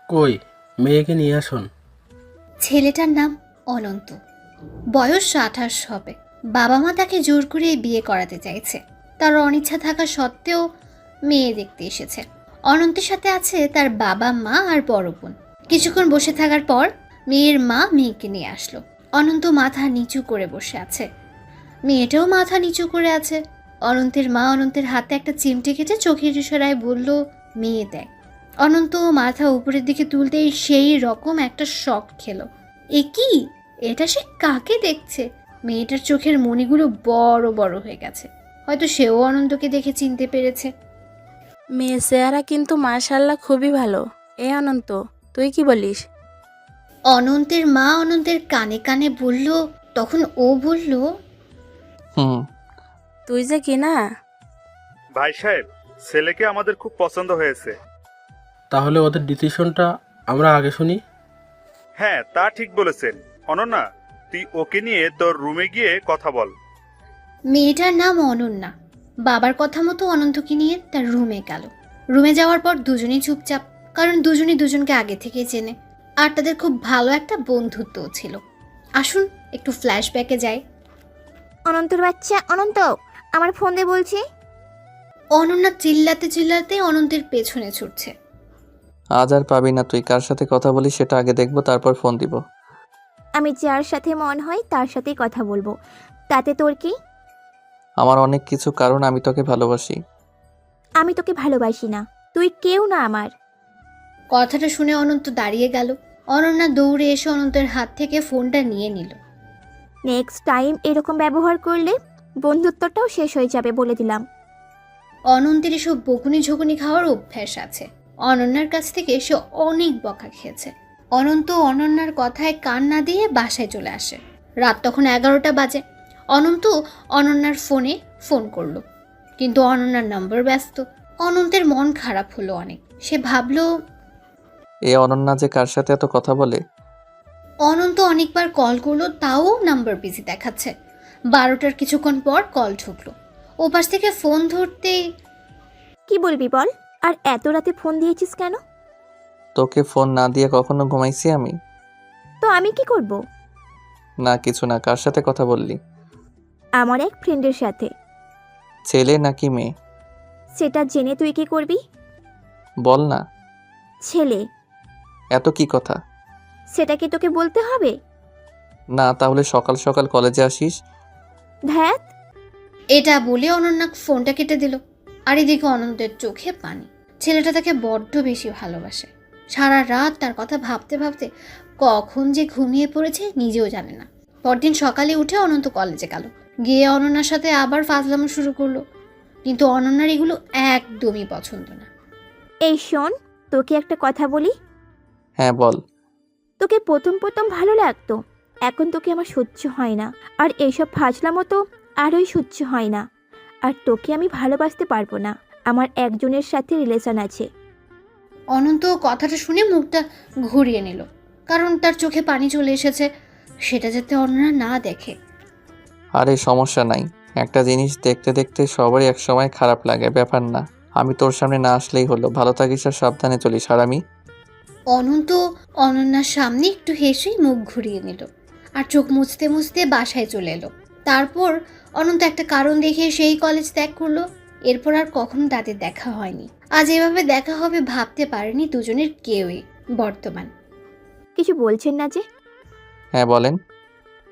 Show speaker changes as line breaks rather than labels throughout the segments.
কই, মেয়েকে নিয়ে আসুন।
ছেলেটার নাম অনন্ত। বয়স 28 হবে। বাবা মা তাকে জোর করে বিয়ে করাতে চাইছে। তার অনিচ্ছা থাকা সত্ত্বেও মেয়ে দেখতে এসেছে। অনন্তের সাথে আছে তার বাবা মা আর বড় বোন। কিছুক্ষণ বসে থাকার পর মেয়ের মা মেয়েকে নিয়ে আসলো। অনন্ত মাথা নিচু করে বসে আছে, মেয়েটাও মাথা নিচু করে আছে। অনন্তের মা অনন্তের হাতে একটা চিমটে কেটে চোখের ইশারায় বলল, মেয়ে দেখ। অনন্ত মাথা উপরের দিকে তুলতেই সেই রকম একটা শক খেলো। এ কি, এটা সে কাকে দেখছে? মেয়েটার চোখের মণিগুলো বড় বড় হয়ে গেছে। হয়তো সেও অনন্তকে দেখে চিনতে পেরেছে।
মেয়ে চেহারা কিন্তু মাশাল্লাহ খুবই ভালো। এ অনন্ত, তুই কি বলিস?
অনন্তের মা অনন্তের কানে কানে বলল। তখন ও বলল,
হুম।
তুই যে কি না।
ভাই সাহেব, ছেলেকে আমাদের খুব পছন্দ হয়েছে।
তাহলে ওদের ডিসিশনটা আমরা আগে শুনি।
হ্যাঁ, তা ঠিক বলেছেন। অনন্যা, তুই ওকে নিয়ে তোর রুমে গিয়ে কথা বল।
মেয়েটার নাম অনন্যা। বাবার কথা মতো অনন্তকে নিয়ে তার রুমে গেল। রুমে যাওয়ার পর দুজনেই চুপচাপ, কারণ দুজনেই দুজনকে আগে থেকেই চেনে। আর তাদের খুব ভালো একটা বন্ধুত্বও ছিল। আসুন একটু ফ্ল্যাশব্যাকে যাই।
অনন্তর বাচ্চা, অনন্ত আমার ফোন দে বলছি।
অনন্যা চিল্লাতে চিল্লাতে অনন্তের পেছনে ছুটছে।
আজ আর পাবি না, তুই কার সাথে কথা বলিস সেটা আগে দেখবো, তারপর ফোন দিব।
আমি যার সাথে মন হয় তার সাথেই কথা বলবো, তাতে তোর কি?
আমার অনেক কিছু কারণ, আমি তোকে ভালোবাসি।
আমি তোকে ভালোবাসি না, তুই কেউ না আমার।
কথাটা শুনে অনন্ত দাঁড়িয়ে গেল। অনন্যা দৌড়ে এসে অনন্তের হাত থেকে ফোনটা নিয়ে নিল।
নেক্সট টাইম এরকম ব্যবহার করলে বন্ধুত্বটাও শেষ হয়ে যাবে বলে দিলাম।
অনন্তের এসব বকুনি ঝকুনি খাওয়ার অভ্যাস আছে। অনন্যার কাছ থেকে সে অনেক বকা খেয়েছে। অনন্ত অনন্যার কথায় কান না দিয়ে বাসায় চলে আসে। রাত তখন 11টা বাজে। অনন্ত অনন্যার ফোনে ফোন করলো, কিন্তু অনন্যার নম্বর ব্যস্ত। অনন্তের মন খারাপ হলো অনেক। সে ভাবলো,
এ অনন্যা যে কার সাথে এত কথা বলে।
অনন্ত অনেকবার কল করলো, তাও নাম্বার বিজি দেখাচ্ছে। 12টার কিছুক্ষণ পর কল ঢুকলো। ওপাশ থেকে ফোন ধরতেই,
কি বলবি বল, আর এত রাতে ফোন দিয়েছিস কেন?
তোকে ফোন না দিয়ে কখনো ঘুমাইছি আমি?
তো আমি কি করব?
না কিছু না, কার সাথে কথা বললি?
আমার এক ফ্রেন্ডের সাথে।
ছেলে নাকি মেয়ে?
সেটা জেনে তুই কি করবি?
বল না।
ছেলে।
এত কি কথা?
সেটা কি তোকে বলতে হবে?
না, তাহলে সকাল সকাল কলেজে আসিস?
ধ্যাত।
এটা বলে অনন্যা ফোনটা কেটে দিল। আর এদিকে অনন্তের চোখে পানি। ছেলেটা তাকে বড্ড বেশি ভালোবাসে। সারা রাত তার কথা ভাবতে ভাবতে কখন যে ঘুমিয়ে পড়েছে নিজেও জানে না। পরদিন সকালে উঠে অনন্ত কলেজে গেল। গিয়ে অনন্যার সাথে আবার ফাজলামো শুরু করলো। কিন্তু অনন্যার এগুলো একদমই পছন্দ না।
এই শোন, তোকে একটা কথা বলি।
হ্যাঁ বল।
তোকে প্রথম প্রথম ভালো লাগতো, এখন তোকে আমার সহ্য হয় না। আর এইসব ফাজলামো তো আরোই সহ্য হয় না। আর তোকে আমি ভালোবাসতে পারবো না। আমার একজনের সাথে রিলেশন আছে।
অনন্ত কথাটা শুনে মুখটা ঘুরিয়ে নিল, কারণ তার চোখে পানি চলে এসেছে। সেটা যাতে অনন্যা না দেখে।
আরে সমস্যা নাই, একটা জিনিস দেখতে দেখতে সবারই এক সময় খারাপ লাগে, ব্যাপার না। আমি তোর সামনে না আসলেই হলো। ভালো থাকিস আর সাবধানে চলিস। আর আমি?
অনন্ত অনন্যার সামনে একটু হেসেই মুখ ঘুরিয়ে নিল আর চোখ মুছতে মুছতে বাসায় চলে এলো। তারপর অনন্ত একটা কারণ দেখে সেই কলেজ ত্যাগ করলো। এরপর আর কখনো তাদের দেখা হয়নি। আজ এভাবে দেখা হবে ভাবতে পারেনি দুজনের কেউই। বর্তমান
কিছু বলছেন না যে?
হ্যাঁ বলেন।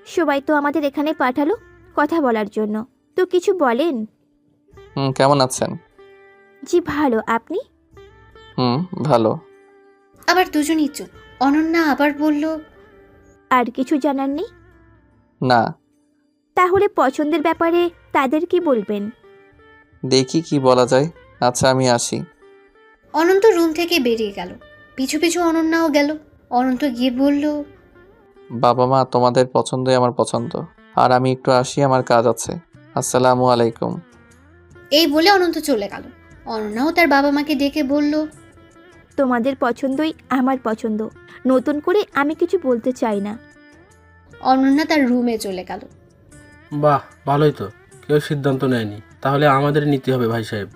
সবাই তো আমাদের এখানে পাঠালো কথা বলার জন্য, তো কিছু বলেন।
কেমন আছেন?
জি ভালো, আপনি?
ভালো।
আবার দুজনই চুপ। অনন্যা আবার বলল,
আর কিছু জানার নেই?
না।
তাহলে পছন্দের ব্যাপারে তাদের কি বলবেন?
দেখি কি বলা যায়। আচ্ছা আমি আসি।
অনন্ত রুম থেকে বেরিয়ে গেল। পিছু পিছু অনন্যাও গেল। অনন্ত গিয়ে বলল,
বাবা মা তোমাদের পছন্দই আমার পছন্দ। আর আমি একটু আসি, আমার কাজ আছে। আসসালামু আলাইকুম।
এই বলে অনন্ত চলে গেল। অনন্যাও তার বাবা মাকে ডেকে বলল,
তোমাদের পছন্দই আমার পছন্দ, নতুন করে আমি কিছু বলতে চাই না।
অনন্যা তার রুমে চলে গেল।
বাহ, ভালোই তো, কেউ সিদ্ধান্ত নেয়নি, তাহলে আমাদের নিতে হবে ভাই সাহেব।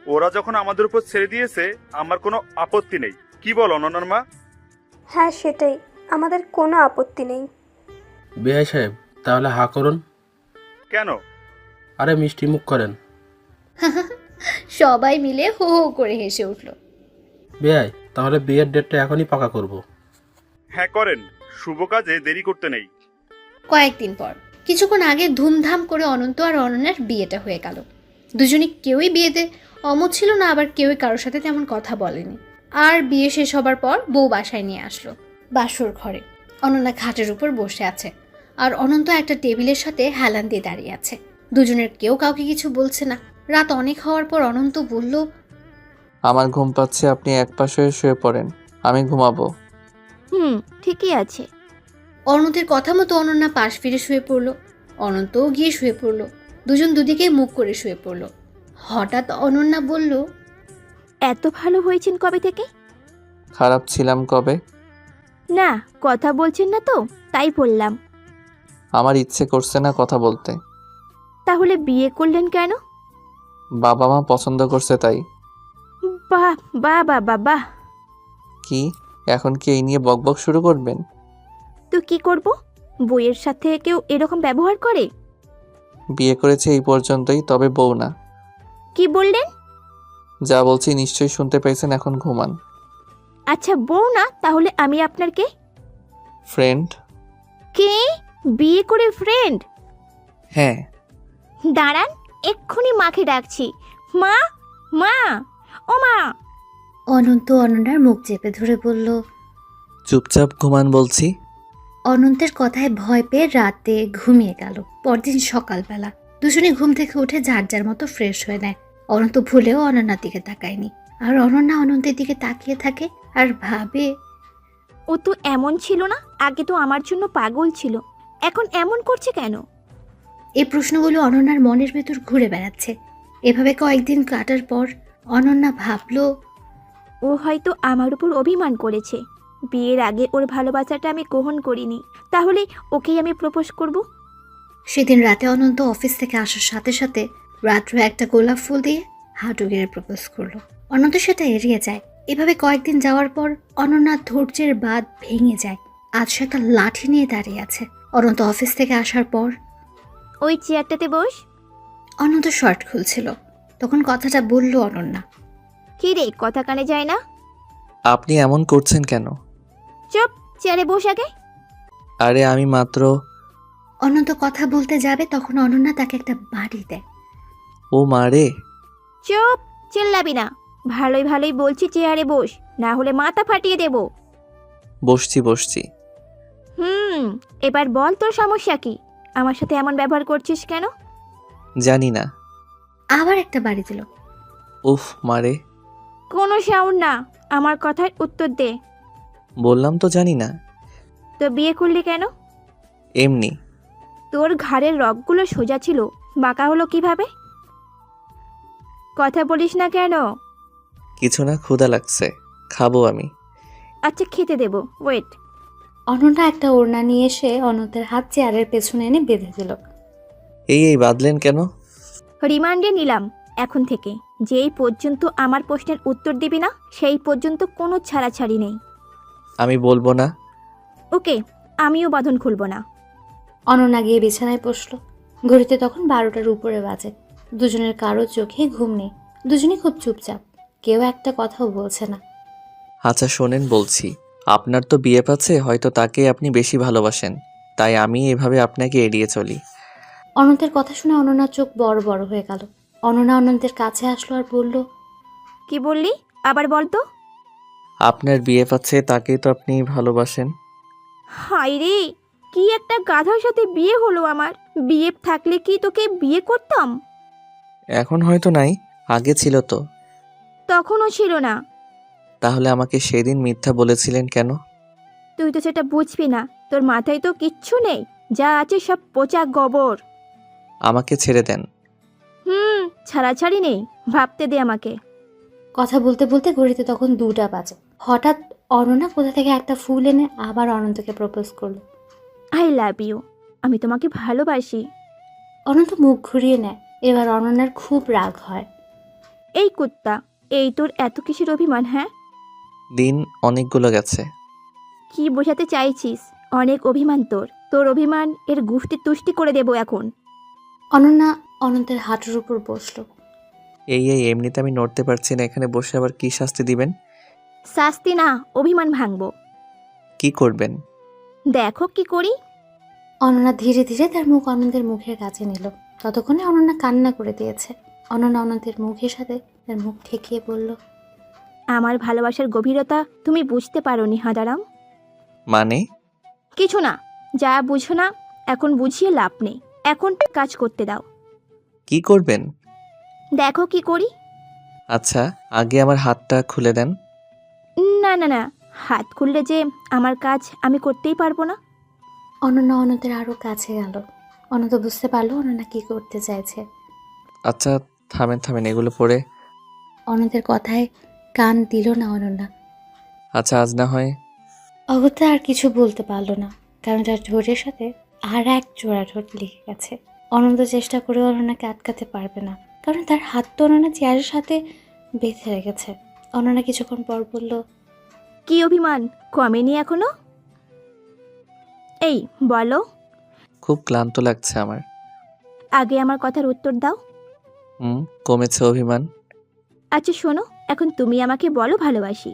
ওরা যখন আমাদের উপর ছেড়ে দিয়েছে, আমার কোনো আপত্তি নেই। কি বল অনন্যার মা?
হ্যাঁ সেটাই, আমাদের কোনো আপত্তি নেই।
বেআই সাহেব, তাহলে হা করুন।
কেন?
আরে মিষ্টি মুখ করেন।
সবাই মিলে হো হো করে হেসে উঠল।
বেআই, তাহলে বিয়ের ডেটটা এখনই পাকা করব।
হ্যাঁ করেন, শুভ কাজে দেরি করতে নেই।
কয়েকদিন পর কিছুক্ষণ আগে ধুমধাম করে অনন্ত আর অনন্যার বিয়েটা হয়ে গেল। দুজনে কেউই বিয়েতে অমত ছিল না, আবার কেউই কারোর সাথে তেমন কথা বলেনি। আর বিয়ে শেষ হবার পর বউ বাসায় নিয়ে আসলো। বাসর ঘরে অনন্যা খাটের উপর বসে আছে, আর অনন্ত একটা টেবিলের সাথে হেলান দিয়ে দাঁড়িয়ে আছে। দুজনের কেউ কাউকে কিছু বলছে না। রাত অনেক হওয়ার পর অনন্ত বলল,
আমার ঘুম পাচ্ছে, আপনি এক পাশে হয়ে শুয়ে পড়েন, আমি ঘুমাবো।
ঠিকই আছে।
অনন্তের কথা মতো অনন্যা পাশ ফিরে শুয়ে পড়ল। অনন্তও গিয়ে শুয়ে পড়ল। দুজন দুদিকে মুখ করে শুয়ে পড়ল। হঠাৎ অনন্যা বলল,
এত ভালো হয়েছেন কবে থেকে?
খারাপ ছিলাম কবে?
না, কথা বলছেন না তো, তাই বললাম।
আমার ইচ্ছে করছে না কথা বলতে।
তাহলে বিয়ে করলেন কেন?
বাবা মা পছন্দ করছে তাই।
বাহ বাহ বাহ বাহ বাহ।
কি এখন কি এই নিয়ে বকবক শুরু করবেন?
তো কি করব? বইয়ের সাথে কেউ এরকম ব্যবহার করে?
বিয়ে করেছে এই পর্যন্তই, তবে বউ না।
কি বললেন?
যা বলছি নিশ্চয়ই শুনতে পেয়েছেন, এখন ঘুমান।
আচ্ছা বউ না, তাহলে আমি আপনার কে?
ফ্রেন্ড।
কে? বিয়ে করে ফ্রেন্ড?
হ্যাঁ।
দাঁড়ান, এক্ষুনি মাকে ডাকছি। মা, মা, ও মা।
অনন্ত অনন্যার মুখ চেপে ধরে বলল।
চুপচাপ ঘুমান বলছি।
অনন্তের কথায় ভয় পেয়ে রাতে ঘুমিয়ে গেল। পরদিন সকালবেলা দুজনে ঘুম থেকে উঠে যার যার মতো ফ্রেশ হয়ে নেয়। অনন্ত ভুলেও অনন্যার দিকে তাকায়নি, আর অনন্যা অনন্তের দিকে তাকিয়ে থাকে আর ভাবে,
ও তো এমন ছিল না, আগে তো আমার জন্য পাগল ছিল, এখন এমন করছে কেন?
এই প্রশ্নগুলো অনন্যার মনের ভেতর ঘুরে বেড়াচ্ছে। এভাবে কয়েকদিন কাটার পর অনন্যা ভাবল,
ও হয়তো আমার উপর অভিমান করেছে। বিয়ের আগে ওর ভালোবাসাটা আমি গ্রহণ করিনি, তাহলে ওকেই আমি প্রপোজ করব।
সেদিন রাতে অনন্ত অফিস থেকে আসার সাথে সাথে রাত্রে একটা গোলাপ ফুল দিয়ে হাঁটু গেড়ে প্রপোজ করলো। অনন্ত সেটা এড়িয়ে যায়। এভাবে কয়েকদিন যাওয়ার পর অনন্যার ধৈর্যের বাঁধ ভেঙে যায়। আজ সে একটা লাঠি নিয়ে দাঁড়িয়ে আছে। অনন্ত অফিস থেকে আসার পর
ওই চেয়ারটাতে বস।
অনন্ত শার্ট খুলছিল, তখন কথাটা বলল অনন্যা।
কি রে, কথা কানে যায় না?
আপনি এমন করছেন কেন?
চুপ, চেয়ারে বস আগে।
আরে আমি মাত্র।
অনন্ত কথা বলতে যাবে তখন অনন্যা তাকে একটা বাড়ি দেয়।
ও মারে।
চুপ, চিল্লাবি না। ভালোই ভালোই বলছি চেয়ারে বস, না হলে মাথা ফাটিয়ে দেব।
বসছি বসছি।
এবার বল তোর সমস্যা কি? আমার সাথে এমন ব্যবহার করছিস কেন?
জানি না।
আবার একটা বাড়ি দিল।
উফ মারে।
কোনো সাউন্ড না, আমার কথার উত্তর দে।
বললাম তো জানি না।
তো বিয়ে করলি কেন?
এমনি।
তোর ঘাড়ের রগগুলো সোজা ছিল, বাঁকা হলো কিভাবে? কথা বলিস না কেন?
কিছু না, ক্ষুধা লাগছে, খাবো আমি।
আচ্ছা খেতে দেব, ওয়েট।
অনন্যা একটা ওড়না নিয়ে এসে অনন্তের হাত চেয়ারের পেছনে এনে বেঁধে দিল।
এই বাদলেন কেন?
রিমান্ডে নিলাম এখন থেকে। যেই পর্যন্ত আমার প্রশ্নের উত্তর দিবি না, সেই পর্যন্ত কোনো ছাড়াছাড়ি নেই।
আমি বলবো না।
ওকে, আমিও বাঁধন খুলব না।
অনন্যা গিয়ে বিছানায় বসলো। ঘড়িতে তখন 12টার উপরে বাজে। দুজনের কারো চোখে ঘুম নেই। দুজনেই খুব চুপচাপ, কেউ একটা কথাও বলছে না।
আচ্ছা শোনেন বলছি, আপনার তো বিয়ে পাচ্ছে, হয়তো তাকে আপনি বেশি ভালোবাসেন, তাই আমি এভাবে আপনাকে এড়িয়ে চলি।
অনন্তের কথা শুনে অনন্যার চোখ বড় বড় হয়ে গেল। অনন্যা অনন্তের কাছে আসলো আর বলল,
কি বললি? আবার বল তো।
আপনার বিয়ে পাচ্ছে, তাকেই তো আপনি ভালোবাসেন।
হায় রে, কি একটা গাধার সাথে বিয়ে হলো আমার। বিয়ে থাকলে কি তোকে বিয়ে করতাম?
এখন হয়তো নাই, আগে ছিল তো।
তখনও ছিল না।
তাহলে আমাকে সেদিন মিথ্যা বলেছিলেন কেন?
তুই তো সেটা বুঝবি না, তোর মাথায় তো কিচ্ছু নেই, যা আছে সব পচা গোবর।
আমাকে ছেড়ে দেন।
ছাড়াছাড়ি নেই, ভাবতে দে আমাকে।
কথা বলতে বলতে ঘড়িতে তখন 2টা বাজে। হঠাৎ অনন্যা কোথা থেকে একটা ফুল এনে আবার অনন্তকে প্রপোজ করলো।
আই লাভ ইউ, আমি তোমাকে ভালোবাসি।
অনন্ত মুখ ঘুরিয়ে নেয়। এবার অনন্যার খুব রাগ হয়।
এই কুত্তা, এই তোর এত কিসের অভিমান? হ্যাঁ,
দিন অনেকগুলো গেছে।
কি বোঝাতে চাইছিস? অনেক অভিমান তোর। তোর অভিমান এর গুষ্টি তুষ্টি করে দেবো এখন।
অনন্যা অনন্তের হাঁটুর উপর বসলো।
এই এমনিতে আমি নড়তে পারছি না, এখানে বসে আবার কি শাস্তি দিবেন?
শাস্তি না, অভিমান ভাঙবো।
কি করবেন?
দেখো কি করি।
অনন্যা ধীরে ধীরে তার মুখ অনন্তের মুখের কাছে নিল। ততক্ষণে অনন্যা কান্না করে দিয়েছে। অনন্যা অনন্তের মুখের সাথে তার মুখ ঠেকিয়ে বলল,
আমার ভালোবাসার গভীরতা তুমি বুঝতে পারোনি হাদারাম।
মানে?
কিছু না, যা বুঝো না এখন বুঝিয়ে লাভ নেই। এখন কাজ করতে দাও।
কি করবেন?
দেখো কি করি।
আচ্ছা, আগে আমার হাতটা খুলে দেন।
না না না, হাত খুললে যে আমার কাজ আমি করতেই পারবো না।
অনন্যা অনন্তের আরও কাছে গেল। অনন্ত বুঝতে পারলো অনন্যা কি করতে চাইছে।
আচ্ছা থামেন, এগুলো পরে।
অনন্তের কথায় কান দিল না অনন্যা।
আচ্ছা আজ না হয়।
অগত্যা আর কিছু বলতে পারলো না, কারণ তার ঠোঁটের সাথে আর এক জোড়া ঠোঁট লেগে গেছে। অনন্ত চেষ্টা করে অনন্যাকে আটকাতে পারবে না, কারণ তার হাত তো অনন্যা চেয়ারের সাথে বেঁধে রেখেছে। অনন্যা কিছুক্ষণ পর বলল,
কি অভিমান কমেনি এখনো? এই বলো।
খুব ক্লান্ত লাগছে আমার।
আগে আমার কথার উত্তর দাও।
কমেছে অভিমান।
আচ্ছা শোনো, এখন তুমি আমাকে বলো ভালোবাসি।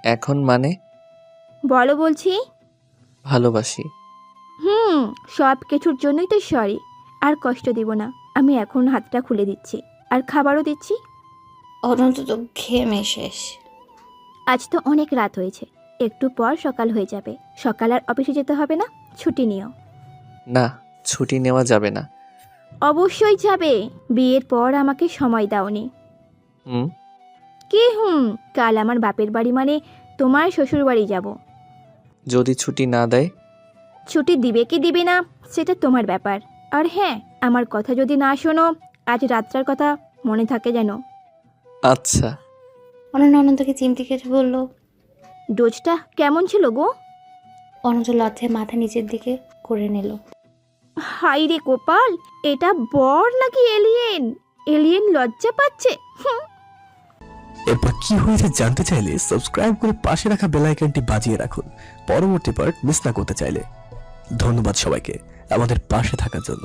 এখন মানে?
বলো বলছি।
ভালোবাসি।
সব কিছুর জন্যই তো সরি। আর কষ্ট দিব না। আমি এখন হাতটা খুলে দিচ্ছি, আর খাবারও দিচ্ছি।
অনন্ত তো ঘেমে শেষ।
আজ তো অনেক রাত হয়েছে, একটু পর সকাল হয়ে যাবে। সকাল আর অফিসে যেতে হবে না, ছুটি নিও।
না, ছুটি নেওয়া যাবে না।
অবশ্যই যাবে, বিয়ের পর আমাকে সময় দাওনি।
হুম।
কি কাল আমার বাপের বাড়ি মানে তোমার শ্বশুর বাড়ি যাব।
যদি ছুটি না দেয়?
ছুটি দিবে কি দিবে না সেটা তোমার ব্যাপার। আর হ্যাঁ, আমার কথা যদি না শোনো, আজ রাতটার কথা মনে থাকে যেন।
আচ্ছা।
অনন্যা অনন্তকে চিমটি কেটে বলল,
ডোজটা কেমন ছিল গো?
অনন্ত লজ্জায় মাথা নিচের দিকে করে নিল।
হাই রে কপাল, এটা বর নাকি এলিয়েন? এলিয়েন লজ্জা পাচ্ছে।
এরপর কি হয়েছে জানতে চাইলে সাবস্ক্রাইব করে পাশে রাখা বেল আইকনটি বাজিয়ে রাখুন পরবর্তী পার্ট মিস না করতে চাইলে। ধন্যবাদ সবাইকে আমাদের পাশে থাকার জন্য।